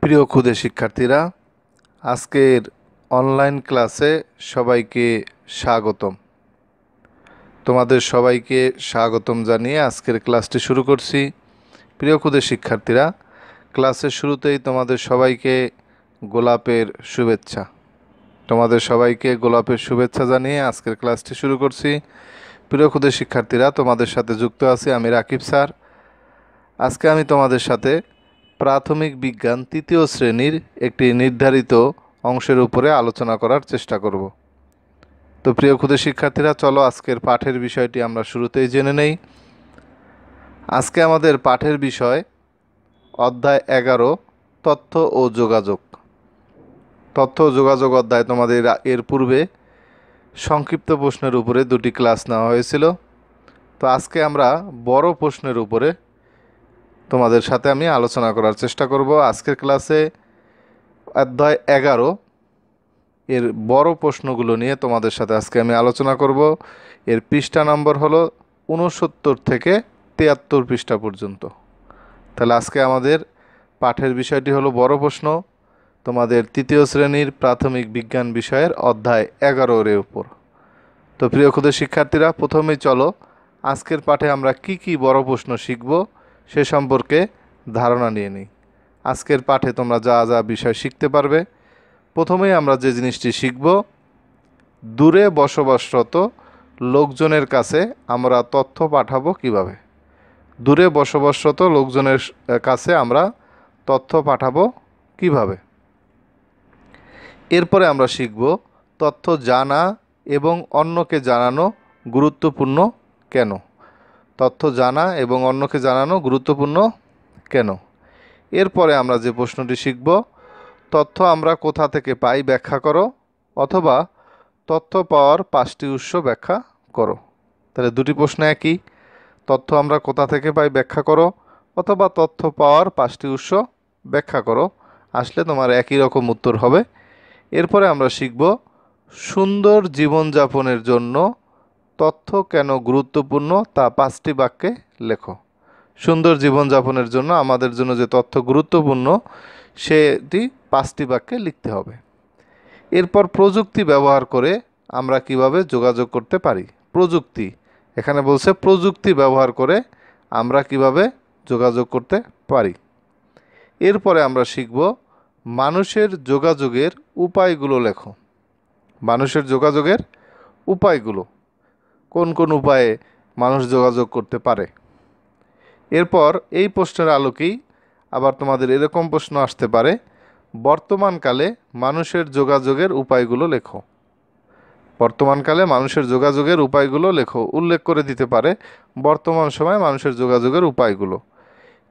প্রিয় ক্ষুদে শিক্ষার্থীরা, আজকের অনলাইন ক্লাসে সবাইকে স্বাগতম। তোমাদের সবাইকে স্বাগতম জানিয়ে আজকের ক্লাসটি শুরু করছি। প্রিয় ক্ষুদে শিক্ষার্থীরা, ক্লাসের শুরুতেই তোমাদের সবাইকে গোলাপের শুভেচ্ছা। তোমাদের সবাইকে গোলাপের শুভেচ্ছা জানিয়ে আজকের ক্লাসটি শুরু করছি। প্রিয় ক্ষুদে শিক্ষার্থীরা, তোমাদের সাথে যুক্ত আছি আমি রাকিব স্যার। আজকে আমি তোমাদের সাথে প্রাথমিক বিজ্ঞান তৃতীয় শ্রেণীর একটি নির্ধারিত অংশের উপরে আলোচনা করার চেষ্টা করব। তো প্রিয় ক্ষুদে শিক্ষার্থীরা, চলো আজকের পাঠের বিষয়টি আমরা শুরুতেই জেনে নেই। আজকে আমাদের পাঠের বিষয় অধ্যায় 11 তথ্য ও যোগাযোগ। তথ্য ও যোগাযোগ অধ্যায় তোমাদের এর পূর্বে সংক্ষিপ্ত প্রশ্নের উপরে দুটি ক্লাস নেওয়া হয়েছিল। তো আজকে আমরা বড় প্রশ্নের উপরে তোমাদের সাথে আমি আলোচনা করার চেষ্টা করব। আজকের ক্লাসে অধ্যায় 11 এর বড় প্রশ্নগুলো নিয়ে তোমাদের সাথে আজকে আমি আলোচনা করব। এর পৃষ্ঠা নম্বর হলো 69 থেকে 73 পৃষ্ঠা পর্যন্ত। তাহলে আজকে আমাদের পাঠের বিষয়টি হলো বড় প্রশ্ন, তোমাদের তৃতীয় শ্রেণীর প্রাথমিক বিজ্ঞান বিষয়ের অধ্যায় 11 এর উপর। তো প্রিয় ক্ষুদে শিক্ষার্থীরা, প্রথমেই চলো আজকের পাঠে আমরা কি বড় প্রশ্ন শিখব সে সম্পর্কে ধারণা নিয়ে নিই। আজকের পাঠে তোমরা যা যা বিষয় শিখতে পারবে, প্রথমেই আমরা যে জিনিসটি শিখব, দূরে বসবাসরত লোকজনের কাছে আমরা তথ্য পাঠাবো কিভাবে। দূরে বসবাসরত লোকজনের কাছে আমরা তথ্য পাঠাবো কিভাবে। এরপরে আমরা শিখব তথ্য জানা এবং অন্যকে জানানো গুরুত্বপূর্ণ কেন। তথ্য জানা এবং অন্যকে জানানো গুরুত্বপূর্ণ কেন। এরপরে আমরা যে প্রশ্নটি শিখব, তথ্য আমরা কোথা থেকে পাই ব্যাখ্যা করো, অথবা তথ্য পাওয়ার 5টি উৎস ব্যাখ্যা করো। তাহলে দুটি প্রশ্ন একই, তথ্য আমরা কোথা থেকে পাই ব্যাখ্যা করো, অথবা তথ্য পাওয়ার 5টি উৎস ব্যাখ্যা করো। আসলে তোমার একই রকম উত্তর হবে। এরপরে আমরা শিখব সুন্দর জীবনযাপনের জন্য তথ্য কেন গুরুত্বপূর্ণ তা 5টি বাক্যে লেখো। সুন্দর জীবনযাপনের জন্য আমাদের জন্য যে তথ্য গুরুত্বপূর্ণ সেটি 5টি বাক্যে লিখতে হবে। এরপর প্রযুক্তি ব্যবহার করে আমরা কিভাবে যোগাযোগ করতে পারি। প্রযুক্তি, এখানে বলছে প্রযুক্তি ব্যবহার করে আমরা কিভাবে যোগাযোগ করতে পারি। এরপরে আমরা শিখব মানুষের যোগাযোগের উপায়গুলো লেখো। মানুষের যোগাযোগের উপায়গুলো, কোন কোন উপায়ে মানুষ যোগাযোগ করতে পারে। এরপর এই প্রশ্নের আলোকেই আবার তোমাদের এরকম প্রশ্ন আসতে পারে, বর্তমানকালে মানুষের যোগাযোগের উপায়গুলো লেখো। বর্তমানকালে মানুষের যোগাযোগের উপায়গুলো লেখো, উল্লেখ করে দিতে পারে বর্তমান সময়ে মানুষের যোগাযোগের উপায়গুলো।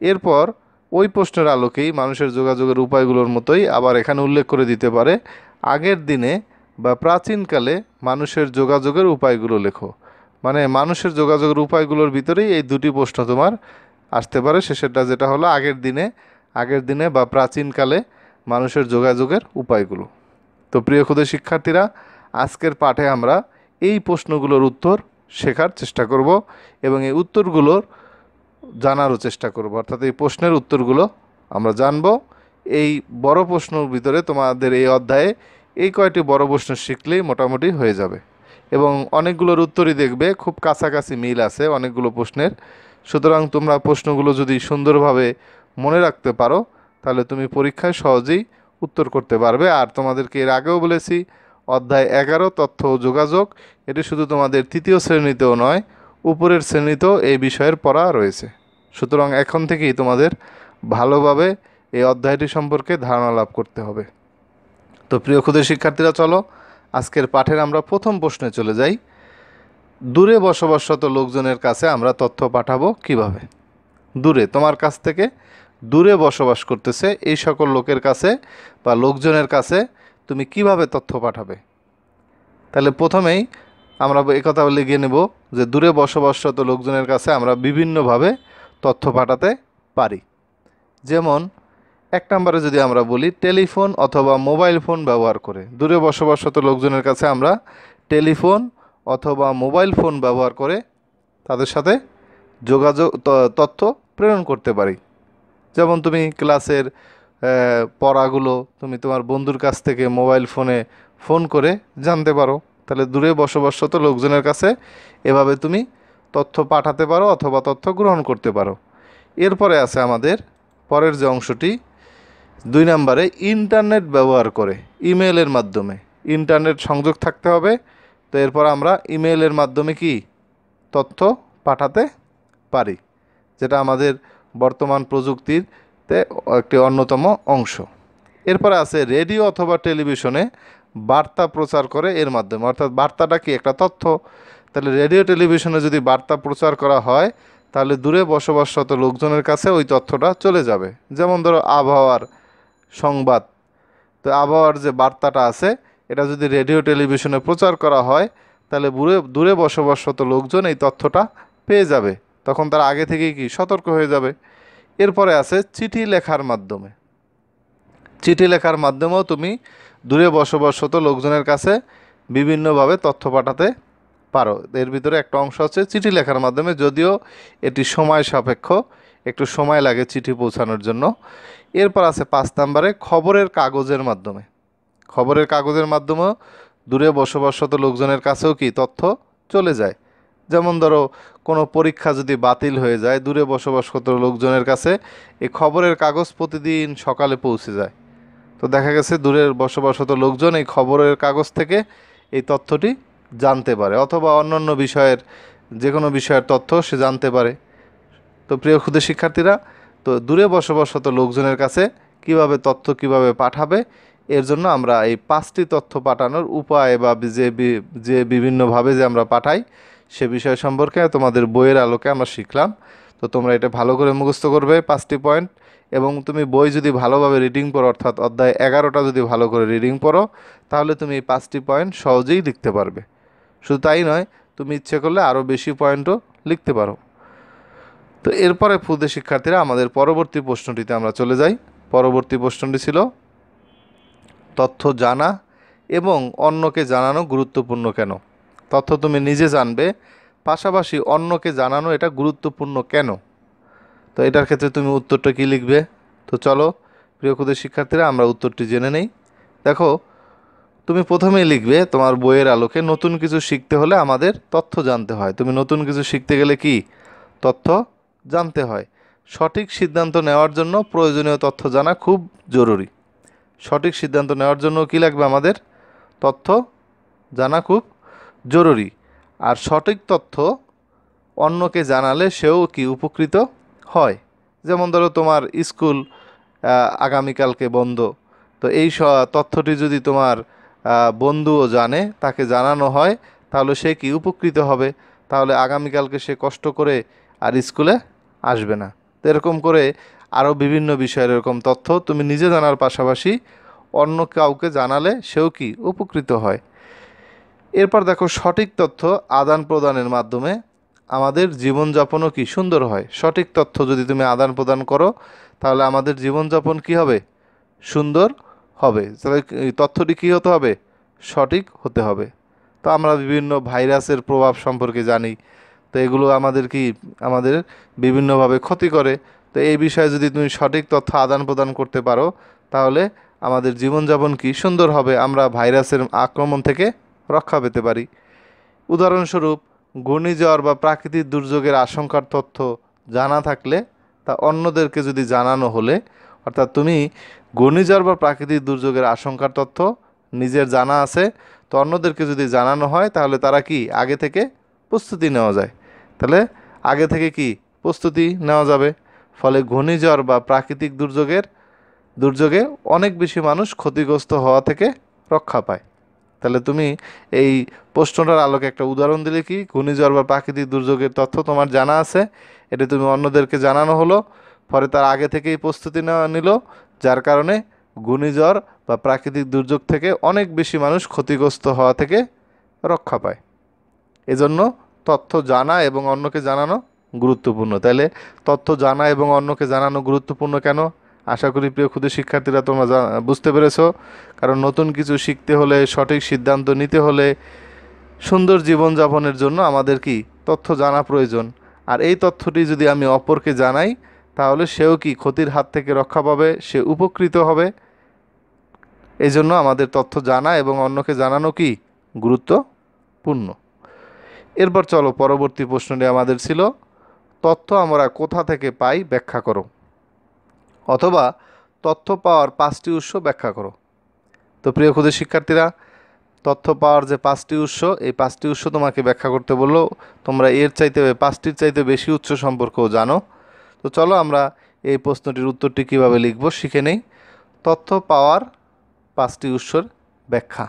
এরপর ওই প্রশ্নের আলোকেই মানুষের যোগাযোগের উপায়গুলোর মতোই আবার এখানে উল্লেখ করে দিতে পারে আগের দিনে বা প্রাচীনকালে মানুষের যোগাযোগের উপায়গুলো লেখো। মানে মানুষের যোগাযোগের উপায়গুলোর ভিতরেই এই দুটি প্রশ্ন তোমার আসতে পারে। শেষেরটা যেটা হলো আগের দিনে বা প্রাচীনকালে মানুষের যোগাযোগের উপায়গুলো। তো প্রিয় ক্ষুদে শিক্ষার্থীরা, আজকের পাঠে আমরা এই প্রশ্নগুলোর উত্তর শেখার চেষ্টা করব এবং এই উত্তরগুলোর জানারও চেষ্টা করব, অর্থাৎ এই প্রশ্নের উত্তরগুলো আমরা জানব। এই বড় প্রশ্নের ভিতরে তোমাদের এই অধ্যায়ে এই কয়টি বড় প্রশ্ন শিখলেই মোটামুটি হয়ে যাবে এবং অনেকগুলোর উত্তরই দেখবে খুব কাছাকাছি মিল আছে অনেকগুলো প্রশ্নের। সুতরাং তোমরা প্রশ্নগুলো যদি সুন্দরভাবে মনে রাখতে পারো তাহলে তুমি পরীক্ষায় সহজেই উত্তর করতে পারবে। আর তোমাদেরকে এর আগেও বলেছি, অধ্যায় 11 তথ্য ও যোগাযোগ, এটি শুধু তোমাদের তৃতীয় শ্রেণীতেও নয়, উপরের শ্রেণীতেও এই বিষয়ের পড়া রয়েছে। সুতরাং এখন থেকেই তোমাদের ভালোভাবে এই অধ্যায়টি সম্পর্কে ধারণা লাভ করতে হবে। তো প্রিয় ক্ষুদে শিক্ষার্থীরা, চলো আজকের পাঠের আমরা প্রথম প্রশ্নে চলে যাই। দূরে বসবাসরত লোকজনের কাছে আমরা তথ্য পাঠাবো কিভাবে। দূরে, তোমার কাছ থেকে দূরে বসবাস করতেছে এই সকল লোকের কাছে বা লোকজনের কাছে তুমি কিভাবে তথ্য পাঠাবে। তাহলে প্রথমেই আমরা একথা লিখে নেব যে দূরে বসবাসরত লোকজনের কাছে আমরা বিভিন্নভাবে তথ্য পাঠাতে পারি। যেমন 1 নম্বরে যদি আমরা বলি, টেলিফোন অথবা মোবাইল ফোন ব্যবহার করে। দূরে বসবাসরত লোকজনের কাছে আমরা টেলিফোন অথবা মোবাইল ফোন ব্যবহার করে তাদের সাথে যোগাযোগ তথ্য প্রেরণ করতে পারি। যেমন তুমি ক্লাসের পড়াগুলো তুমি তোমার বন্ধুর কাছ থেকে মোবাইল ফোনে ফোন করে জানতে পারো। তাহলে দূরে বসবাসরত লোকজনের কাছে এভাবে তুমি তথ্য পাঠাতে পারো অথবা তথ্য গ্রহণ করতে পারো। এরপরে আছে আমাদের পরের যে অংশটি, 2 নম্বরে ইন্টারনেট ব্যবহার করে ইমেলের মাধ্যমে। ইন্টারনেট সংযোগ থাকতে হবে। তো এরপর আমরা ইমেলের মাধ্যমে কি তথ্য পাঠাতে পারি, যেটা আমাদের বর্তমান প্রযুক্তিতে একটি অন্যতম অংশ। এরপরে আছে রেডিও অথবা টেলিভিশনে বার্তা প্রচার করে এর মাধ্যমে, অর্থাৎ বার্তাটা কি একটা তথ্য। তাহলে রেডিও টেলিভিশনে যদি বার্তা প্রচার করা হয় তাহলে দূরে বসবাসরত লোকজনের কাছে ওই তথ্যটা চলে যাবে। যেমন ধরো আবহাওয়ার সংবাদ, তো আবহাওয়ার যে বার্তাটা আছে এটা যদি রেডিও টেলিভিশনে প্রচার করা হয় তাহলে দূরে বসবাসরত লোকজন এই তথ্যটা পেয়ে যাবে, তখন তারা আগে থেকেই কি সতর্ক হয়ে যাবে। এরপরে আছে চিঠি লেখার মাধ্যমে। চিঠি লেখার মাধ্যমেও তুমি দূরে বসবাসরত লোকজনের কাছে বিভিন্নভাবে তথ্য পাঠাতে পারো। এর ভিতরে একটা অংশ হচ্ছে চিঠি লেখার মাধ্যমে, যদিও এটি সময় সাপেক্ষ, একটু সময় লাগে চিঠি পৌঁছানোর জন্য। এরপর আছে 5 নম্বরে খবরের কাগজের মাধ্যমে। খবরের কাগজের মাধ্যমেও দূরে বসবাসরত লোকজনের কাছেও কি তথ্য চলে যায়। যেমন ধরো কোনো পরীক্ষা যদি বাতিল হয়ে যায়, দূরে বসবাসরত লোকজনের কাছে এই খবরের কাগজ প্রতিদিন সকালে পৌঁছে যায়। তো দেখা গেছে দূরের বসবাসরত লোকজন এই খবরের কাগজ থেকে এই তথ্যটি জানতে পারে, অথবা অন্যান্য বিষয়ের যে কোনো বিষয়ের তথ্য সে জানতে পারে। তো প্রিয় ক্ষুদে শিক্ষার্থীরা, তো দূরে বসবাসরত লোকজনের কাছে কিভাবে তথ্য কিভাবে পাঠাবে, এর জন্য আমরা এই 5টি তথ্য পাঠানোর উপায় বা যে বিভিন্নভাবে যে আমরা পাঠাই সে বিষয় সম্পর্কে তোমাদের বইয়ের আলোকে আমরা শিখলাম। তো তোমরা এটা ভালো করে মুখস্থ করবে 5টি পয়েন্ট, এবং তুমি বই যদি ভালোভাবে রিডিং পড়ো, অর্থাৎ অধ্যায় 11টা যদি ভালো করে রিডিং পড়ো, তাহলে তুমি এই 5টি পয়েন্ট সহজেই লিখতে পারবে। শুধু তাই নয়, তুমি ইচ্ছে করলে আরও বেশি পয়েন্টও লিখতে পারো। তো এরপরে ক্ষুদে শিক্ষার্থীরা আমাদের পরবর্তী প্রশ্নটিতে আমরা চলে যাই। পরবর্তী প্রশ্নটি ছিল তথ্য জানা এবং অন্যকে জানানো গুরুত্বপূর্ণ কেন। তথ্য তুমি নিজে জানবে, পাশাপাশি অন্যকে জানানো এটা গুরুত্বপূর্ণ কেন। তো এটার ক্ষেত্রে তুমি উত্তরটা কী লিখবে? তো চলো প্রিয় ক্ষুদে শিক্ষার্থীরা আমরা উত্তরটি জেনে নেই। দেখো, তুমি প্রথমেই লিখবে তোমার বইয়ের আলোকে, নতুন কিছু শিখতে হলে আমাদের তথ্য জানতে হয়। তুমি নতুন কিছু শিখতে গেলে কি তথ্য জানতে হয়। সঠিক সিদ্ধান্ত নেওয়ার জন্য প্রয়োজনীয় তথ্য জানা খুব জরুরি। সঠিক সিদ্ধান্ত নেওয়ার জন্য কী লাগবে? আমাদের তথ্য জানা খুব জরুরি। আর সঠিক তথ্য অন্যকে জানালে সেও কি উপকৃত হয়। যেমন ধরো তোমার স্কুল আগামীকালকে বন্ধ, তো এই তথ্যটি যদি তোমার বন্ধুও জানে, তাকে জানানো হয়, তাহলে সে কি উপকৃত হবে। তাহলে আগামীকালকে সে কষ্ট করে আর স্কুলে আসবে না। তো এরকম করে আরও বিভিন্ন বিষয়ের এরকম তথ্য তুমি নিজে জানার পাশাপাশি অন্য কাউকে জানালে সেও কি উপকৃত হয়। এরপর দেখো, সঠিক তথ্য আদান প্রদানের মাধ্যমে আমাদের জীবনযাপনও কি সুন্দর হয়। সঠিক তথ্য যদি তুমি আদান প্রদান করো তাহলে আমাদের জীবনযাপন কি হবে? সুন্দর হবে। তাহলে এই তথ্যটি কী হতে হবে? সঠিক হতে হবে। তো আমরা বিভিন্ন ভাইরাসের প্রভাব সম্পর্কে জানি, তো এগুলো আমাদের বিভিন্নভাবে ক্ষতি করে। তো এই বিষয়ে যদি তুমি সঠিক তথ্য আদান প্রদান করতে পারো তাহলে আমাদের জীবনযাপন কি সুন্দর হবে, আমরা ভাইরাসের আক্রমণ থেকে রক্ষা পেতে পারি। উদাহরণস্বরূপ, ঘূর্ণিঝড় বা প্রাকৃতিক দুর্যোগের আশঙ্কার তথ্য জানা থাকলে তা অন্যদেরকে যদি জানানো হলে, অর্থাৎ তুমি ঘূর্ণিঝড় বা প্রাকৃতিক দুর্যোগের আশঙ্কার তথ্য নিজের জানা আছে, তো অন্যদেরকে যদি জানানো হয় তাহলে তারা কি আগে থেকে প্রস্তুতি নেওয়া যায়। তাহলে আগে থেকে কি প্রস্তুতি নেওয়া যাবে, ফলে ঘূর্ণিঝড় বা প্রাকৃতিক দুর্যোগে অনেক বেশি মানুষ ক্ষতিগ্রস্ত হওয়া থেকে রক্ষা পায়। তাহলে তুমি এই প্রশ্নটার আলোকে একটা উদাহরণ দিলে কি, ঘূর্ণিঝড় বা প্রাকৃতিক দুর্যোগের তথ্য তোমার জানা আছে, এটা তুমি অন্যদেরকে জানানো হলো, পরে তার আগে থেকেই প্রস্তুতি নেওয়া নিল, যার কারণে ঘূর্ণিঝড় বা প্রাকৃতিক দুর্যোগ থেকে অনেক বেশি মানুষ ক্ষতিগ্রস্ত হওয়া থেকে রক্ষা পায়। এজন্য তথ্য জানা এবং অন্যকে জানানো গুরুত্বপূর্ণ। তাহলে তথ্য জানা এবং অন্যকে জানানো গুরুত্বপূর্ণ কেন? আশা করি প্রিয় ক্ষুদে শিক্ষার্থীরা তোমরা বুঝতে পেরেছো। কারণ নতুন কিছু শিখতে হলে, সঠিক সিদ্ধান্ত নিতে হলে, সুন্দর জীবনযাপনের জন্য আমাদের কি তথ্য জানা প্রয়োজন। আর এই তথ্যটি যদি আমি অপরকে জানাই তাহলে সেও কি ক্ষতির হাত থেকে রক্ষা পাবে, সে উপকৃত হবে। এই জন্য আমাদের তথ্য জানা এবং অন্যকে জানানো কি গুরুত্বপূর্ণ। এরপর চলো পরবর্তী প্রশ্নটি আমাদের ছিল তথ্য আমরা কোথা থেকে পাই ব্যাখ্যা করো, অথবা তথ্য পাওয়ার 5টি উৎস ব্যাখ্যা করো। তো প্রিয় ক্ষুদে শিক্ষার্থীরা, তথ্য পাওয়ার যে 5টি উৎস, এই 5টি উৎস তোমাকে ব্যাখ্যা করতে বললো। তোমরা এর চাইতে 5টির চাইতে বেশি উৎস সম্পর্কেও জানো। তো চলো আমরা এই প্রশ্নটির উত্তরটি কীভাবে লিখব শিখে নেই। তথ্য পাওয়ার 5টি উৎসর ব্যাখ্যা।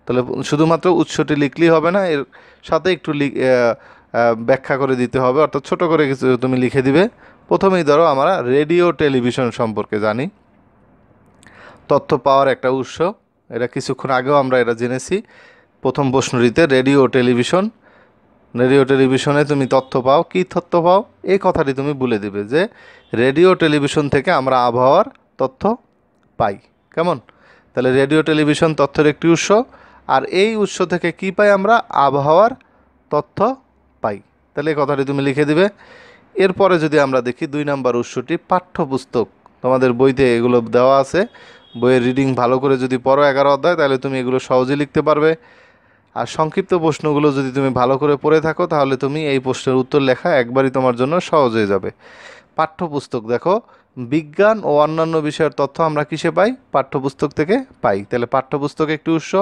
তাহলে শুধুমাত্র উৎসটি লিখলেই হবে না, এর সাথে একটু ব্যাখ্যা করে দিতে হবে, অর্থাৎ ছোট করে কিছু তুমি লিখে দিবে। প্রথমেই ধরো আমরা রেডিও টেলিভিশন সম্পর্কে জানি। তথ্য পাওয়ার একটা উৎস, এটা কিছুক্ষণ আগেও আমরা এটা জেনেছি প্রথম প্রশ্নটিতে। রেডিও টেলিভিশনে তুমি তথ্য পাও। কী তথ্য পাও এই কথাটি তুমি বলে দিবে যে রেডিও টেলিভিশন থেকে আমরা আবহাওয়ার তথ্য পাই। কেমন? তাহলে রেডিও টেলিভিশন তথ্যের একটি উৎস, আর এই উৎস থেকে কি পাই আমরা? আবহাওয়ার তথ্য পাই। তাহলে এই কথাটি তুমি লিখে দিবে। এরপরে যদি আমরা দেখি 2 নম্বর উৎসটি পাঠ্যপুস্তক। তোমাদের বইতে এগুলো দেওয়া আছে, বইয়ের রিডিং ভালো করে যদি পড়ো 11 অধ্যায়, তাহলে তুমি এগুলো সহজে লিখতে পারবে। আর সংক্ষিপ্ত প্রশ্নগুলো যদি তুমি ভালো করে পড়ে থাকো, তাহলে তুমি এই প্রশ্নের উত্তর লেখা একবারই তোমার জন্য সহজ হয়ে যাবে। পাঠ্যপুস্তক দেখো, বিজ্ঞান ও অন্যান্য বিষয়ের তথ্য আমরা কিসে পাই? পাঠ্যপুস্তক থেকে পাই। তাহলে পাঠ্যপুস্তক একটি উৎস,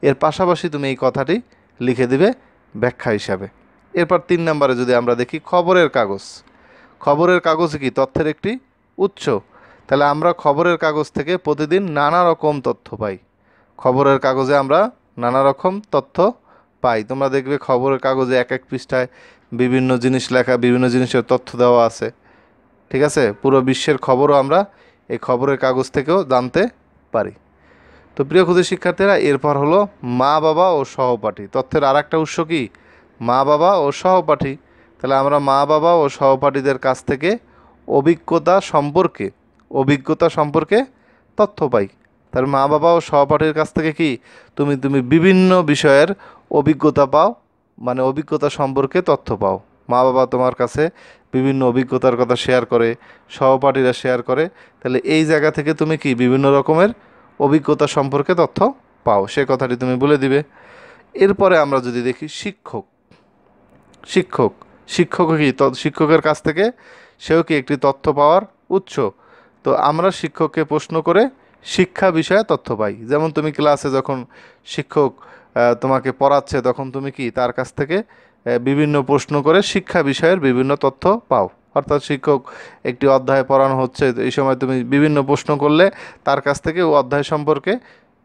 এর পাশাপাশি তুমি এই কথাটি লিখে দিবে ব্যাখ্যা হিসাবে। এরপর 3 নম্বরে যদি আমরা দেখি খবরের কাগজ। খবরের কাগজ কি? তথ্যের একটি উৎস। তাহলে আমরা খবরের কাগজ থেকে প্রতিদিন নানা রকম তথ্য পাই। খবরের কাগজে আমরা নানা রকম তথ্য পাই। তোমরা দেখবে খবরের কাগজে এক এক পৃষ্ঠায় বিভিন্ন জিনিস লেখা, বিভিন্ন জিনিসের তথ্য দেওয়া আছে। ঠিক আছে? পুরো বিশ্বের খবরও আমরা এই খবরের কাগজ থেকেও জানতে পারি। তো প্রিয় ক্ষুদে শিক্ষার্থীরা, এরপর হলো মা বাবা ও সহপাঠী। তথ্যের আর একটা উৎস কি? মা বাবা ও সহপাঠী। তাহলে আমরা মা বাবা ও সহপাঠীদের কাছ থেকে অভিজ্ঞতা সম্পর্কে তথ্য পাই। তার মা বাবা ও সহপাঠীর কাছ থেকে কি তুমি বিভিন্ন বিষয়ের অভিজ্ঞতা পাও, মানে অভিজ্ঞতা সম্পর্কে তথ্য পাও। মা বাবা তোমার কাছে বিভিন্ন অভিজ্ঞতার কথা শেয়ার করে, সহপাঠীরা শেয়ার করে। তাহলে এই জায়গা থেকে তুমি কি বিভিন্ন রকমের অভিজ্ঞতা সম্পর্কে তথ্য পাও, সে কথাটি তুমি বলে দিবে। এরপরে আমরা যদি দেখি শিক্ষক কি? শিক্ষকের কাছ থেকে সেও কি একটি তথ্য পাওয়ার উৎস। তো আমরা শিক্ষককে প্রশ্ন করে শিক্ষা বিষয়ে তথ্য পাই। যেমন তুমি ক্লাসে যখন শিক্ষক তোমাকে পড়াচ্ছে, তখন তুমি কি তার কাছ থেকে বিভিন্ন প্রশ্ন করে শিক্ষা বিষয়ের বিভিন্ন তথ্য পাও। অর্থাৎ শিক্ষক একটি অধ্যায় পড়ানো হচ্ছে, এই সময় তুমি বিভিন্ন প্রশ্ন করলে তার কাছ থেকে ও অধ্যায় সম্পর্কে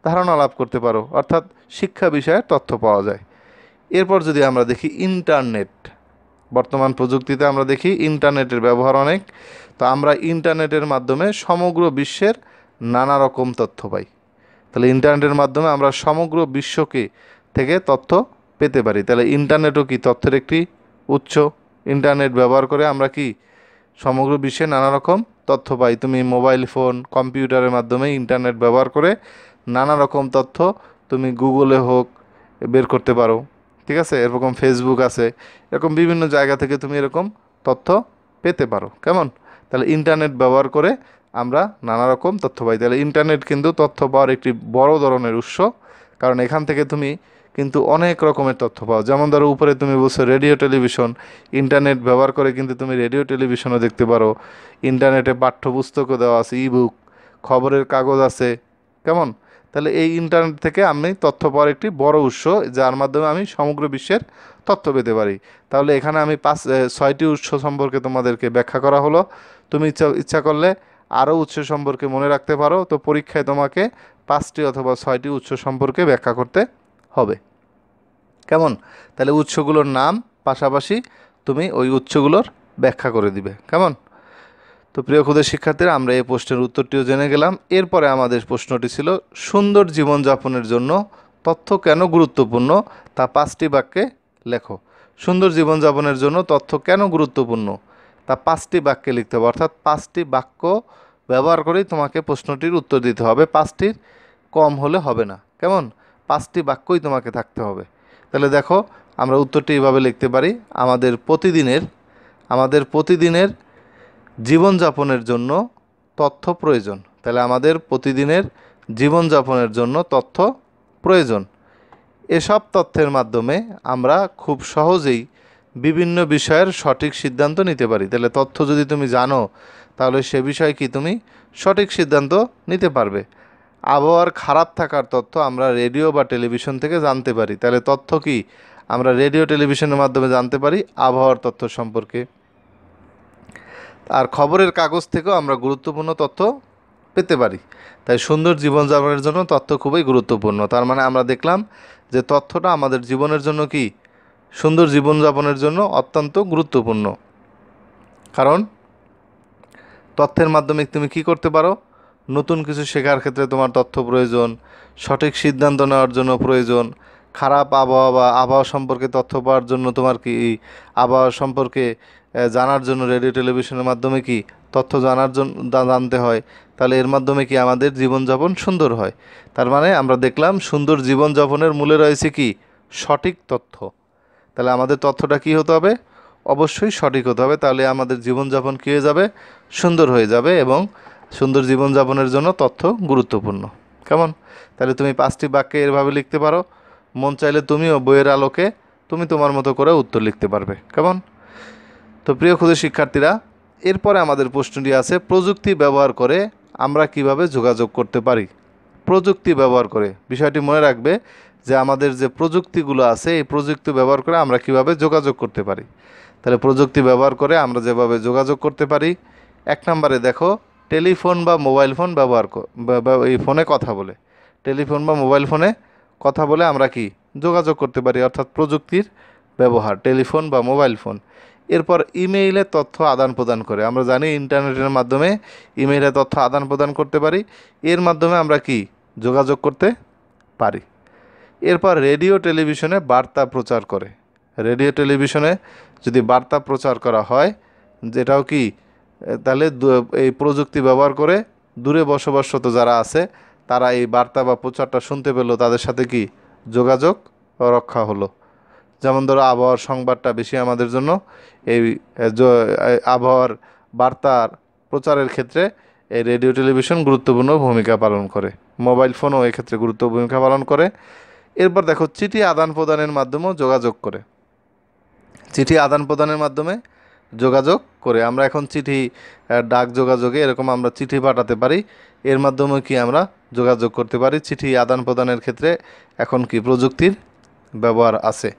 ধারণা লাভ করতে পারো, অর্থাৎ শিক্ষা বিষয়ের তথ্য পাওয়া যায়। এরপর যদি আমরা দেখি ইন্টারনেট। বর্তমান প্রযুক্তিতে আমরা দেখি ইন্টারনেটের ব্যবহার অনেক। তো আমরা ইন্টারনেটের মাধ্যমে সমগ্র বিশ্বের নানা রকম তথ্য পাই। তাহলে ইন্টারনেটের মাধ্যমে আমরা সমগ্র বিশ্বকে থেকে তথ্য পেতে পারি। তাহলে ইন্টারনেটও কি তথ্যের একটি উৎস। ইন্টারনেট ব্যবহার করে আমরা কি সমগ্র বিশ্বে নানা রকম তথ্য পাই। তুমি মোবাইল ফোন, কম্পিউটারের মাধ্যমে ইন্টারনেট ব্যবহার করে নানা রকম তথ্য তুমি গুগলে হোক বের করতে পারো। ঠিক আছে? এরকম ফেসবুক আছে, এরকম বিভিন্ন জায়গা থেকে তুমি এরকম তথ্য পেতে পারো। কেমন? তাহলে ইন্টারনেট ব্যবহার করে আমরা নানা রকম তথ্য পাই। তাহলে ইন্টারনেট কিন্তু তথ্য পাওয়ার একটি বড় ধরনের উৎস, কারণ এখান থেকে তুমি কিন্তু অনেক রকমের তথ্য পাও। যেমন ধরো উপরে তুমি বলছো রেডিও টেলিভিশন, ইন্টারনেট ব্যবহার করে কিন্তু তুমি রেডিও টেলিভিশনও দেখতে পারো। ইন্টারনেটে পাঠ্যপুস্তকও দেওয়া আছে, ইবুক, খবরের কাগজ আছে। কেমন? তাহলে এই ইন্টারনেট থেকে আমি তথ্য পাওয়ার একটি বড় উৎস, যার মাধ্যমে আমি সমগ্র বিশ্বের তথ্য পেতে পারি। তাহলে এখানে আমি 6টি উৎস সম্পর্কে তোমাদেরকে ব্যাখ্যা করা হলো। তুমি ইচ্ছা করলে আরও উৎস সম্পর্কে মনে রাখতে পারো। তো পরীক্ষায় তোমাকে 5টি অথবা 6টি উৎস সম্পর্কে ব্যাখ্যা করতে হবে। কেমন? তাহলে উৎসগুলোর নাম পাশাপাশি তুমি ওই উৎসগুলোর ব্যাখ্যা করে দিবে। কেমন? তো প্রিয় ক্ষুদে শিক্ষার্থীরা, আমরা এই প্রশ্নের উত্তরটিও জেনে গেলাম। এরপরে আমাদের প্রশ্নটি ছিল সুন্দর জীবনযাপনের জন্য তথ্য কেন গুরুত্বপূর্ণ, তা 5টি বাক্যে লেখো। সুন্দর জীবনযাপনের জন্য তথ্য কেন গুরুত্বপূর্ণ তা 5টি বাক্যে লিখতে হবে, অর্থাৎ 5টি বাক্য ব্যবহার করেই তোমাকে প্রশ্নটির উত্তর দিতে হবে। 5টির কম হলে হবে না। কেমন? 5টি বাক্যই তোমাকে থাকতে হবে। তাহলে দেখো, আমরা উত্তরটি এইভাবে লিখতে পারি। আমাদের প্রতিদিনের জীবনযাপনের জন্য তথ্য প্রয়োজন। তাহলে আমাদের প্রতিদিনের জীবনযাপনের জন্য তথ্য প্রয়োজন। এসব তথ্যের মাধ্যমে আমরা খুব সহজেই বিভিন্ন বিষয়ের সঠিক সিদ্ধান্ত নিতে পারি। তাহলে তথ্য যদি তুমি জানো তাহলে সে বিষয়ে কি তুমি সঠিক সিদ্ধান্ত নিতে পারবে। আবহাওয়ার খারাপ থাকার তথ্য আমরা রেডিও বা টেলিভিশন থেকে জানতে পারি। তাহলে তথ্য কি আমরা রেডিও টেলিভিশনের মাধ্যমে জানতে পারি আবহাওয়ার তথ্য সম্পর্কে। আর খবরের কাগজ থেকেও আমরা গুরুত্বপূর্ণ তথ্য পেতে পারি। তাই সুন্দর জীবনযাপনের জন্য তথ্য খুবই গুরুত্বপূর্ণ। তার মানে আমরা দেখলাম যে তথ্যটা আমাদের জীবনের জন্য কি সুন্দর জীবনযাপনের জন্য অত্যন্ত গুরুত্বপূর্ণ। কারণ তথ্যের মাধ্যমে তুমি কি করতে পারো, নতুন কিছু শেখার ক্ষেত্রে তোমার তথ্য প্রয়োজন, সঠিক সিদ্ধান্ত নেওয়ার জন্য প্রয়োজন, খারাপ আবহাওয়া বা আবহাওয়া সম্পর্কে তথ্য পাওয়ার জন্য তোমার কি আবহাওয়া সম্পর্কে জানার জন্য রেডিও টেলিভিশনের মাধ্যমে কি তথ্য জানার জন্য জানতে হয়। তাহলে এর মাধ্যমে কি আমাদের জীবনযাপন সুন্দর হয়। তার মানে আমরা দেখলাম সুন্দর জীবনযাপনের মূলে রয়েছে কি সঠিক তথ্য। তাহলে আমাদের তথ্যটা কি হতে হবে, অবশ্যই সঠিক হতে হবে। তাহলে আমাদের জীবনযাপন কী হয়ে যাবে, সুন্দর হয়ে যাবে। এবং সুন্দর জীবনযাপনের জন্য তথ্য গুরুত্বপূর্ণ। কেমন? তাহলে তুমি 5টি বাক্যে এভাবে লিখতে পারো। মন চাইলে তুমিও বইয়ের আলোকে তুমি তোমার মতো করে উত্তর লিখতে পারবে। কেমন? তো প্রিয় ক্ষুদে শিক্ষার্থীরা, এরপরে আমাদের প্রশ্নটি আছে, প্রযুক্তি ব্যবহার করে আমরা কিভাবে যোগাযোগ করতে পারি। প্রযুক্তি ব্যবহার করে, বিষয়টি মনে রাখবে যে আমাদের যে প্রযুক্তিগুলো আছে এই প্রযুক্তি ব্যবহার করে আমরা কিভাবে যোগাযোগ করতে পারি। তাহলে প্রযুক্তি ব্যবহার করে আমরা যেভাবে যোগাযোগ করতে পারি, 1 নম্বরে দেখো, টেলিফোন বা মোবাইল ফোন ব্যবহার এই ফোনে কথা বলে, টেলিফোন বা মোবাইল ফোনে কথা বলে আমরা কি যোগাযোগ করতে পারি, অর্থাৎ প্রযুক্তির ব্যবহার, টেলিফোন বা মোবাইল ফোন। এরপর ইমেইলে তথ্য আদান প্রদান করে, আমরা জানি ইন্টারনেটের মাধ্যমে ইমেইলে তথ্য আদান প্রদান করতে পারি, এর মাধ্যমে আমরা কি যোগাযোগ করতে পারি। এরপর রেডিও টেলিভিশনে বার্তা প্রচার করে, রেডিও টেলিভিশনে যদি বার্তা প্রচার করা হয়, যেটাও কি তাহলে এই প্রযুক্তি ব্যবহার করে দূরে বসবাসরত যারা আছে তারা এই বার্তা বা প্রচারটা শুনতে পেলো, তাদের সাথে কি যোগাযোগ রক্ষা হলো। যেমন ধরো আবহাওয়ার সংবাদটা বেশি আমাদের জন্য এই আবহাওয়ার বার্তার প্রচারের ক্ষেত্রে এই রেডিও টেলিভিশন গুরুত্বপূর্ণ ভূমিকা পালন করে, মোবাইল ফোনও এক্ষেত্রে গুরুত্বপূর্ণ ভূমিকা পালন করে। এরপর দেখো, চিঠি আদান প্রদানের মাধ্যমেও যোগাযোগ করে, চিঠি আদান প্রদানের মাধ্যমে যোগাযোগ করে আমরা এখন চিঠি ডাক যোগাযোগে এরকম আমরা চিঠি পাঠাতে পারি, এর মাধ্যমে কি আমরা যোগাযোগ করতে পারি। চিঠি আদান প্রদানের ক্ষেত্রে এখন কি প্রযুক্তির ব্যবহার আছে।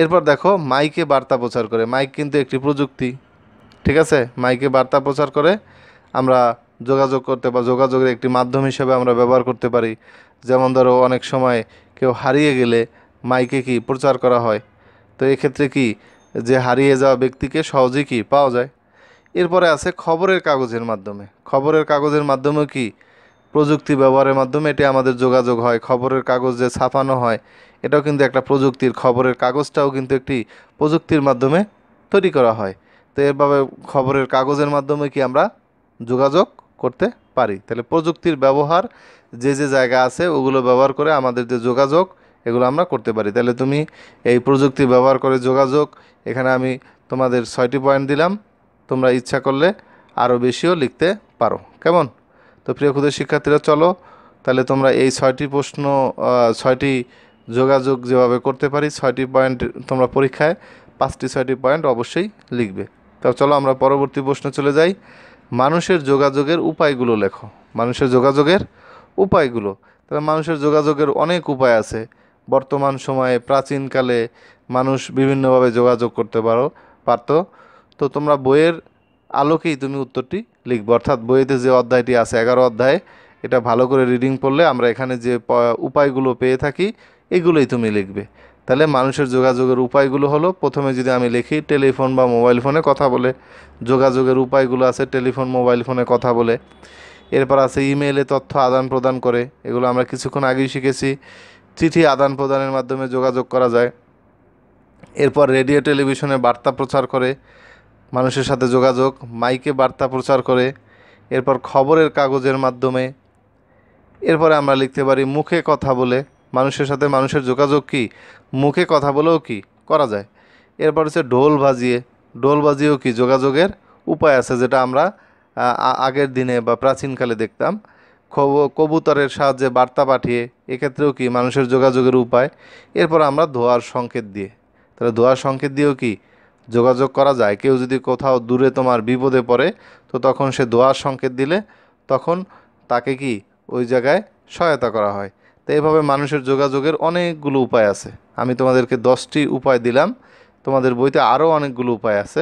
এরপর দেখো, মাইকে বার্তা প্রচার করে, মাইক কিন্তু একটি প্রযুক্তি, ঠিক আছে, মাইকে বার্তা প্রচার করে আমরা যোগাযোগ করতে বা যোগাযোগের একটি মাধ্যম হিসেবে আমরা ব্যবহার করতে পারি। যেমন ধরো অনেক সময় কেউ হারিয়ে গেলে মাইকে কি প্রচার করা হয়, তো এক্ষেত্রে কি যে হারিয়ে যাওয়া ব্যক্তিকে সহজেই কি পাওয়া যায়। এরপরে আছে খবরের কাগজের মাধ্যমে, খবরের কাগজের মাধ্যমেও কি প্রযুক্তি ব্যবহারের মাধ্যমে এটি আমাদের যোগাযোগ হয়। খবরের কাগজ যে ছাপানো হয় এটাও কিন্তু একটা প্রযুক্তির, খবরের কাগজটাও কিন্তু একটি প্রযুক্তির মাধ্যমে তৈরি করা হয়। তো এভাবে খবরের কাগজের মাধ্যমে কি আমরা যোগাযোগ করতে পারি। তাহলে প্রযুক্তির ব্যবহার যে যে জায়গা আছে ওগুলো ব্যবহার করে আমাদের যে যোগাযোগ এগুলো আমরা করতে পারি। তাহলে তুমি এই প্রযুক্তি ব্যবহার করে যোগাযোগ, এখানে আমি তোমাদের 6টি পয়েন্ট দিলাম, তোমরা ইচ্ছা করলে আরও বেশিও লিখতে পারো। কেমন? তো প্রিয় ক্ষুদে শিক্ষার্থীরা, চলো তাহলে তোমরা এই 6টি প্রশ্ন 6টি যোগাযোগ যেভাবে করতে পারি 6টি পয়েন্ট তোমরা পরীক্ষায় 5টি 6টি পয়েন্ট অবশ্যই লিখবে। তো চলো আমরা পরবর্তী প্রশ্নে চলে যাই। মানুষের যোগাযোগের উপায়গুলো লেখো, মানুষের যোগাযোগের উপায়গুলো। তাহলে মানুষের যোগাযোগের অনেক উপায় আছে। বর্তমান সময়ে, প্রাচীনকালে মানুষ বিভিন্নভাবে যোগাযোগ করতে পারতো। তো তোমরা বইয়ের আলোকেই তুমি উত্তরটি লিখবে, অর্থাৎ বইয়েতে যে অধ্যায়টি আছে 11 অধ্যায়, এটা ভালো করে রিডিং পড়লে আমরা এখানে যে উপায়গুলো পেয়ে থাকি এগুলোই তুমি লিখবে। তাহলে মানুষের যোগাযোগের উপায়গুলো হলো, প্রথমে যদি আমি লিখি টেলিফোন বা মোবাইল ফোনে কথা বলে, যোগাযোগের উপায়গুলো আছে টেলিফোন মোবাইল ফোনে কথা বলে। এরপর আছে ইমেইলে তথ্য আদান প্রদান করে, এগুলো আমরা কিছুক্ষণ আগেই শিখেছি। চিঠি আদান প্রদানের মাধ্যমে যোগাযোগ করা যায়। এরপর রেডিও টেলিভিশনে বার্তা প্রচার করে, মানুষের সাথে যোগাযোগ, মাইকে বার্তা প্রচার করে। এরপর খবরের কাগজের মাধ্যমে। এরপরে আমরা লিখতে পারি মুখে কথা বলে, মানুষের সাথে মানুষের যোগাযোগ কি মুখে কথা বলেও কি করা যায়। এরপর হচ্ছে ঢোল বাজিয়ে, ঢোল বাজিয়েও কি যোগাযোগের উপায় আছে যেটা আমরা আগের দিনে বা প্রাচীনকালে দেখতাম। কবুতরের সাহায্যে বার্তা পাঠিয়ে, এক্ষেত্রেও কি মানুষের যোগাযোগের উপায়। এরপর আমরা দোয়ার সংকেত দিয়ে, তাহলে দোয়ার সংকেত দিয়েও কি যোগাযোগ করা যায়। কেউ যদি কোথাও দূরে তোমার বিপদে পড়ে, তো তখন সে দোয়ার সংকেত দিলে তখন তাকে কি ওই জায়গায় সহায়তা করা হয়। তো এইভাবে মানুষের যোগাযোগের অনেকগুলো উপায় আছে। আমি তোমাদেরকে 10টি উপায় দিলাম, তোমাদের বইতে আরও অনেকগুলো উপায় আছে।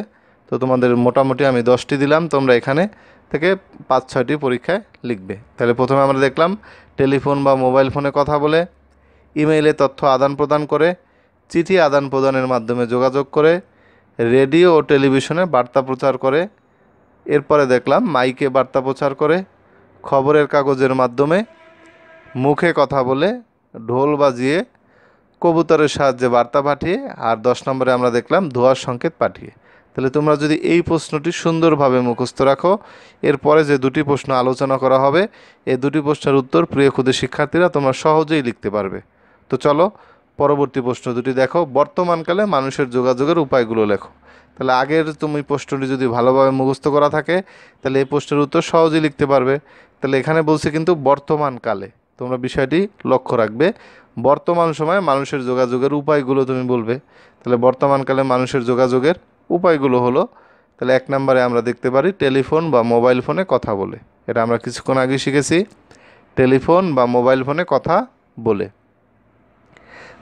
তো তোমাদের মোটামুটি আমি 10টি দিলাম, তোমরা এখানে থেকে 5-6টি পরীক্ষায় লিখবে। তাহলে প্রথমে আমরা দেখলাম টেলিফোন বা মোবাইল ফোনে কথা বলে, ইমেইলে তথ্য আদান প্রদান করে, চিঠি আদান প্রদানের মাধ্যমে যোগাযোগ করে, রেডিও ও টেলিভিশনে বার্তা প্রচার করে। এরপরে দেখলাম মাইকে বার্তা প্রচার করে, খবরের কাগজের মাধ্যমে, মুখে কথা বলে, ঢোল বাজিয়ে, কবুতরের সাহায্যে বার্তা পাঠিয়ে, আর 10 নম্বরে আমরা দেখলাম দোয়ার সংকেত পাঠিয়ে। তাহলে তোমরা যদি এই প্রশ্নটি সুন্দরভাবে মুখস্থ রাখো, এরপরে যে দুটি প্রশ্ন আলোচনা করা হবে, এই দুটি প্রশ্নের উত্তর প্রিয় ক্ষুদে শিক্ষার্থীরা তোমরা সহজেই লিখতে পারবে। তো চলো পরবর্তী প্রশ্ন দুটি দেখো। বর্তমানকালে মানুষের যোগাযোগের উপায়গুলো লেখো। তাহলে আগের তুমি প্রশ্নটি যদি ভালোভাবে মুখস্থ করা থাকে, তাহলে এই প্রশ্নের উত্তর সহজেই লিখতে পারবে। তাহলে এখানে বলছে কিন্তু বর্তমানকালে, তোমরা বিষয়টি লক্ষ্য রাখবে। বর্তমান সময়ে মানুষের যোগাযোগের উপায়গুলো তুমি বলবে। তাহলে বর্তমানকালে মানুষের যোগাযোগের উপায়গুলো হলো, তাহলে 1 নম্বরে আমরা দেখতে পারি টেলিফোন বা মোবাইল ফোনে কথা বলে। এটা আমরা কিছুক্ষণ আগে শিখেছি, টেলিফোন বা মোবাইল ফোনে কথা বলে।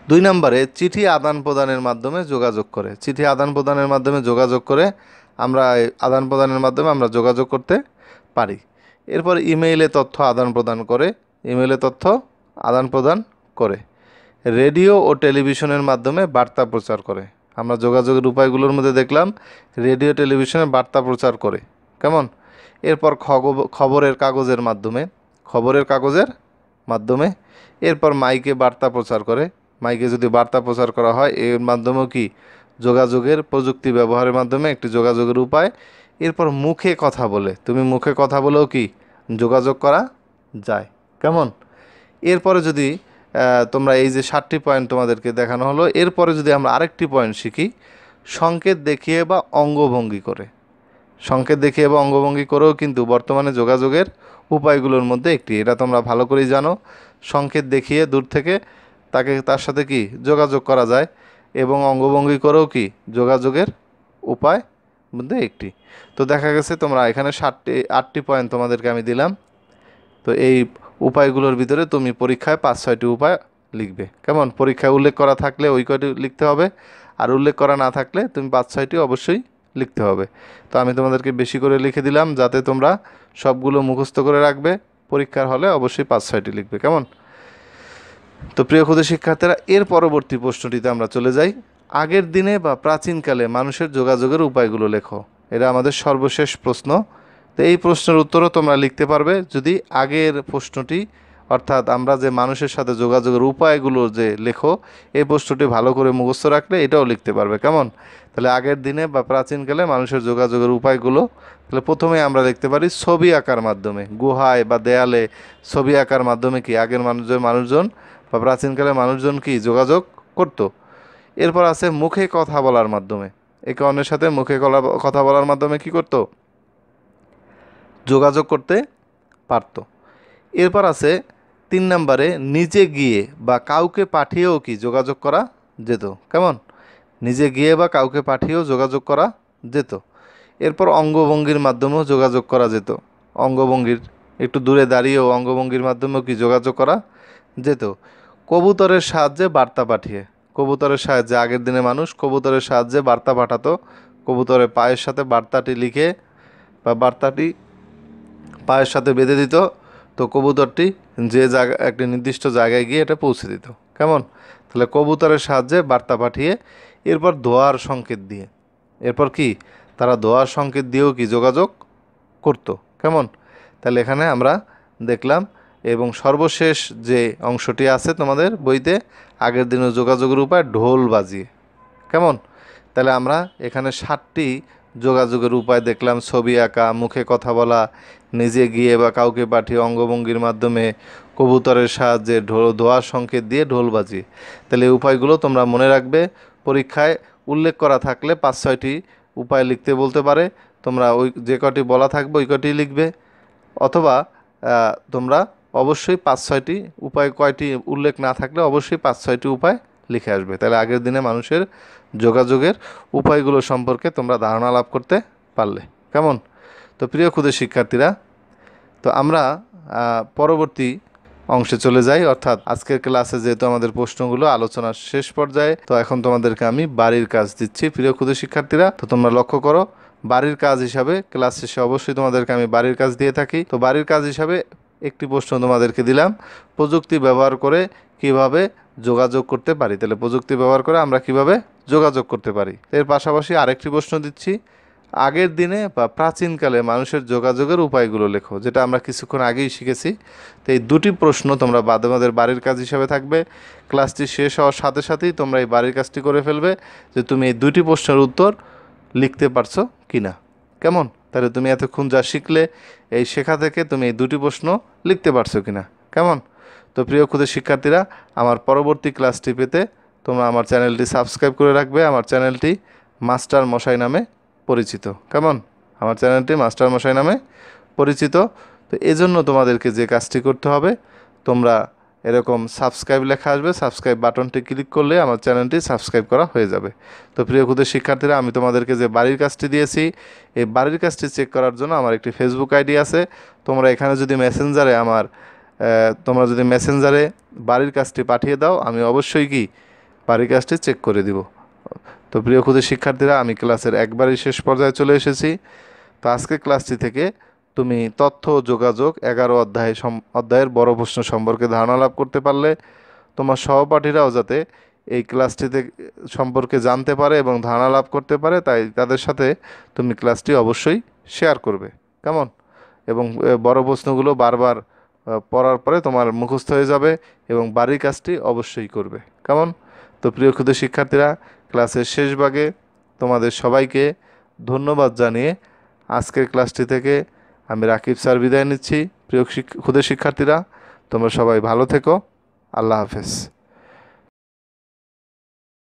2 নম্বরে চিঠি আদান প্রদানের মাধ্যমে যোগাযোগ করে। চিঠি আদান প্রদানের মাধ্যমে যোগাযোগ করে আমরা আদান প্রদানের মাধ্যমে আমরা যোগাযোগ করতে পারি। এরপর ইমেইলে তথ্য আদান প্রদান করে, ইমেইলে তথ্য আদান প্রদান করে। রেডিও ও টেলিভিশনের মাধ্যমে বার্তা প্রচার করে। আমরা যোগাযোগের উপায়গুলোর মধ্যে দেখলাম রেডিও টেলিভিশনে বার্তা প্রচার করে, কেমন। এরপর খবরের কাগজের মাধ্যমে, খবরের কাগজের মাধ্যমে। এরপর মাইকে বার্তা প্রচার করে, মাইকে যদি বার্তা প্রচার করা হয়, এর মাধ্যমেও কি যোগাযোগের প্রযুক্তি ব্যবহারের মাধ্যমে একটি যোগাযোগের উপায়। এরপর মুখে কথা বলে, তুমি মুখে কথা বলেও কি যোগাযোগ করা যায়, কেমন। এরপরে যদি তোমরা এই যে 7টি পয়েন্ট তোমাদেরকে দেখানো হলো, এরপরে যদি আমরা আরেকটি পয়েন্ট শিখি, সংকেত দেখিয়ে বা অঙ্গভঙ্গি করে। সংকেত দেখিয়ে বা অঙ্গভঙ্গি করেও কিন্তু বর্তমানে যোগাযোগের উপায়গুলোর মধ্যে একটি। এটা তোমরা ভালো করেই জানো, সংকেত দেখিয়ে দূর থেকে তার সাথে কি যোগাযোগ করা যায়, এবং অঙ্গভঙ্গি করেও কি যোগাযোগের উপায় মধ্যে একটি। তো দেখা গেছে তোমরা এখানে 8টি পয়েন্ট তোমাদেরকে আমি দিলাম। তো এই উপায়গুলোর ভিতরে তুমি পরীক্ষায় 5-6টি উপায় লিখবে, কেমন। পরীক্ষায় উল্লেখ করা থাকলে ওই কয়টি লিখতে হবে, আর উল্লেখ করা না থাকলে তুমি 5-6টি অবশ্যই লিখতে হবে। তো আমি তোমাদেরকে বেশি করে লিখে দিলাম যাতে তোমরা সবগুলো মুখস্থ করে রাখবে। পরীক্ষার হলে অবশ্যই 5-6টি লিখবে, কেমন। তো প্রিয় ক্ষুদে শিক্ষার্থীরা, এর পরবর্তী প্রশ্নটিতে আমরা চলে যাই। আগের দিনে বা প্রাচীনকালে মানুষের যোগাযোগের উপায়গুলো লেখো। এটা আমাদের সর্বশেষ প্রশ্ন। তো এই প্রশ্নের উত্তরও তোমরা লিখতে পারবে যদি আগের প্রশ্নটি, অর্থাৎ আমরা যে মানুষের সাথে যোগাযোগের উপায়গুলো যে লেখো, এই প্রশ্নটি ভালো করে মুখস্থ রাখলে এটাও লিখতে পারবে, কেমন। তাহলে আগের দিনে বা প্রাচীনকালে মানুষের যোগাযোগের উপায়গুলো, তাহলে প্রথমে আমরা লিখতে পারি ছবি আঁকার মাধ্যমে। গুহায় বা দেয়ালে ছবি আঁকার মাধ্যমে কি আগের মানুষজন বা প্রাচীনকালে মানুষজন কি যোগাযোগ করত। এরপর আছে মুখে কথা বলার মাধ্যমে, একে অন্যের সাথে মুখে কথা বলার মাধ্যমে কি করত, যোগাযোগ করতে পারত। এরপর আছে 3 নম্বরে নিজে গিয়ে বা কাউকে পাঠিয়েও কি যোগাযোগ করা যেত, কেমন। নিজে গিয়ে বা কাউকে পাঠিয়েও যোগাযোগ করা যেত। এরপর অঙ্গভঙ্গির মাধ্যমেও যোগাযোগ করা যেত। অঙ্গভঙ্গির একটু দূরে দাঁড়িয়েও অঙ্গভঙ্গির মাধ্যমেও কি যোগাযোগ করা যেত। কবুতরের সাহায্যে বার্তা পাঠিয়ে, কবুতরের সাহায্যে আগের দিনে মানুষ কবুতরের সাহায্যে বার্তা পাঠাতো। কবুতরের পায়ের সাথে বার্তাটি লিখে বা বার্তাটি পায়ের সাথে বেঁধে দিত, তো কবুতরটি যে জায়গা একটি নির্দিষ্ট জায়গায় গিয়ে এটা পৌঁছে দিত, কেমন। তাহলে কবুতরের সাহায্যে বার্তা পাঠিয়ে। এরপর দোয়ার সংকেত দিয়ে, এরপর কি তারা দোয়ার সংকেত দিয়েও কি যোগাযোগ করত, কেমন। তাহলে এখানে আমরা দেখলাম, এবং সর্বশেষ যে অংশটি আছে তোমাদের বইতে, আগের দিনের যোগাযোগের উপায় ঢোল বাজিয়ে, কেমন। তাহলে আমরা এখানে 7টি যোগাযোগের উপায় দেখলাম: ছবি আঁকা, মুখে কথা বলা, নিজে গিয়ে বা কাউকে পাঠিয়ে, অঙ্গভঙ্গির মাধ্যমে, কবুতরের সাহায্যে, দোয়ার সংকেত দিয়ে, ঢোল বাজিয়ে। তাহলে এই উপায়গুলো তোমরা মনে রাখবে। পরীক্ষায় উল্লেখ করা থাকলে 5-6টি উপায় লিখতে বলতে পারে। তোমরা ওই যে কটি বলা থাকবে ওই কটি লিখবে, অথবা তোমরা অবশ্যই 5-6টি উপায়, কয়টি উল্লেখ না থাকলে অবশ্যই 5-6টি উপায় লিখে আসবে। তাহলে আগের দিনে মানুষের যোগাযোগের উপায়গুলো সম্পর্কে তোমরা ধারণা লাভ করতে পারলে। কেমন? তো প্রিয় ক্ষুদে শিক্ষার্থীরা, তো আমরা পরবর্তী অংশে চলে যাই, অর্থাৎ আজকের ক্লাসে যেহেতু আমাদের প্রশ্নগুলো আলোচনার শেষ পর্যায়ে, তো এখন তোমাদেরকে আমি বাড়ির কাজ দিচ্ছি প্রিয় ক্ষুদে শিক্ষার্থীরা। তো তোমরা লক্ষ্য করো, বাড়ির কাজ হিসাবে ক্লাস শেষে অবশ্যই তোমাদেরকে আমি বাড়ির কাজ দিয়ে থাকি। তো বাড়ির কাজ হিসাবে একটি প্রশ্ন তোমাদেরকে দিলাম, প্রযুক্তি ব্যবহার করে কিভাবে যোগাযোগ করতে পারি। তাহলে প্রযুক্তি ব্যবহার করে আমরা কিভাবে যোগাযোগ করতে পারি। এর পাশাপাশি আরেকটি প্রশ্ন দিচ্ছি, আগের দিনে বা প্রাচীনকালে মানুষের যোগাযোগের উপায়গুলো লেখো, যেটা আমরা কিছুক্ষণ আগেই শিখেছি। তো এই দুটি প্রশ্ন তোমরা তোমাদের বাড়ির কাজ হিসাবে থাকবে। ক্লাসটি শেষ হওয়ার সাথে সাথেই তোমরা এই বাড়ির কাজটি করে ফেলবে, যে তুমি এই দুটি প্রশ্নের উত্তর লিখতে পারছো কি না। কেমন? তাহলে তুমি এতক্ষণ যা শিখলে, এই শেখা থেকে তুমি এই দুটি প্রশ্ন লিখতে পারছো কি না। কেমন? তো প্রিয় ক্ষুদে শিক্ষার্থীরা, আমার পরবর্তী ক্লাসটি পেতে তোমরা আমার চ্যানেলটি সাবস্ক্রাইব করে রাখবে। আমার চ্যানেলটি মাস্টার মশাই নামে পরিচিত। কেমন? আমার চ্যানেলটি মাস্টার মশাই নামে পরিচিত। তো এজন্য তোমাদেরকে যে কাজটি করতে হবে, তোমরা এরকম সাবস্ক্রাইব লেখা আসবে, সাবস্ক্রাইব বাটনটি ক্লিক করলে আমার চ্যানেলটি সাবস্ক্রাইব করা হয়ে যাবে। তো প্রিয় ক্ষুদে শিক্ষার্থীরা, আমি তোমাদেরকে যে বাড়ির কাজটি দিয়েছি, এই বাড়ির কাজটি চেক করার জন্য আমার একটি ফেসবুক আইডি আছে। তোমরা এখানে যদি মেসেঞ্জারে বাড়ির কাজটি পাঠিয়ে দাও, আমি অবশ্যই কি বাড়ির কাজটি চেক করে দিব। তো প্রিয় ক্ষুদে শিক্ষার্থীরা, আমি ক্লাসের একবারই শেষ পর্যায়ে চলে এসেছি। তো আজকের ক্লাসটি থেকে তুমি তথ্য ও যোগাযোগ 11 অধ্যায়ের বড় প্রশ্ন সম্পর্কে ধারণা লাভ করতে পারলে। তোমার সহপাঠীরাও যাতে এই ক্লাসটিতে সম্পর্কে জানতে পারে এবং ধারণা লাভ করতে পারে, তাই তাদের সাথে তুমি ক্লাসটি অবশ্যই শেয়ার করবে। কেমন? এবং বড় প্রশ্নগুলো বারবার পড়ার পরে তোমার মুখস্থ হয়ে যাবে এবং বাড়ির কাজটি অবশ্যই করবে। কেমন? তো প্রিয় ক্ষুদে শিক্ষার্থীরা, ক্লাসের শেষ ভাগে তোমাদের সবাইকে ধন্যবাদ জানিয়ে আজকের ক্লাসটি থেকে আমি রাকিব স্যার বিদায় নিচ্ছি। প্রিয় ক্ষুদে শিক্ষার্থীরা, তোমরা সবাই ভালো থেকো। আল্লাহ হাফেজ।